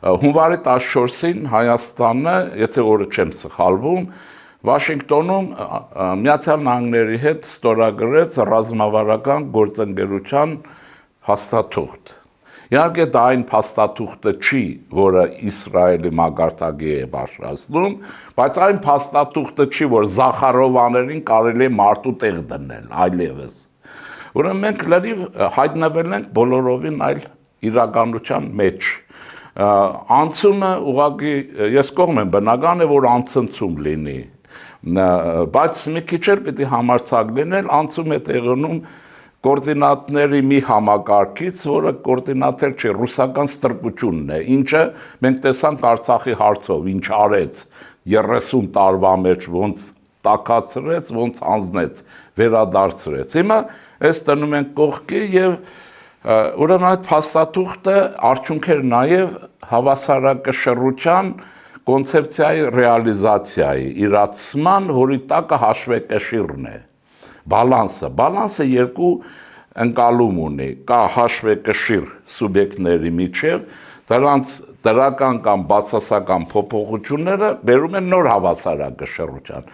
Հունվարի 14-ին Հայաստանը, եթե օրը չեմ սխալվում, Վաշինգտոնում Միացյալ Նահանգների հետ ստորագրեց ռազմավարական գործընկերության փաստաթուղթ։ Իհարկե դա այն փաստաթուղթը չի, որը Իսրայելի մագարտակի է բարձրացնում, բայց այն փաստաթուղթը չի, որ Զախարովաներին կարելի է մարդու տեղ դնել, այլևս։ Ուրեմն մենք լրիվ հայտնվել ենք բոլորովին այլ իրականության մեջ։ Անցումը ուղղակի ես կողմ եմ, բնական է, որ անցնցում լինի, բայց մի քիչ էլ պիտի համարձակ լինել, անցում է տեղնում կոորդինատների մի համակարգից, որը կոորդինատեր չէ, ռուսական ստրկությունն է, ինչը մենք տեսանք Արցախի հարցով, ինչ արեց 30 տարվա մեջ, ոնց տաքացրեց, ոնց հանձնեց, վերադարձրեց։ Հիմա այս տնում ենք կողքի եւ ուրեմն այդ փաստաթուղթը արդյունք էր նաեւ հավասարակշռության կոնցեպցիայի ռեալիզացիայի, իրացման, որի տակը հաշվեկշիռն է, բալանսը երկու ընկալում ունի, կա հաշվեկշիռ սուբյեկտների միջև, դրանց դրական կամ բացասական փոփոխությունները բերում են նոր հավասարակշռության։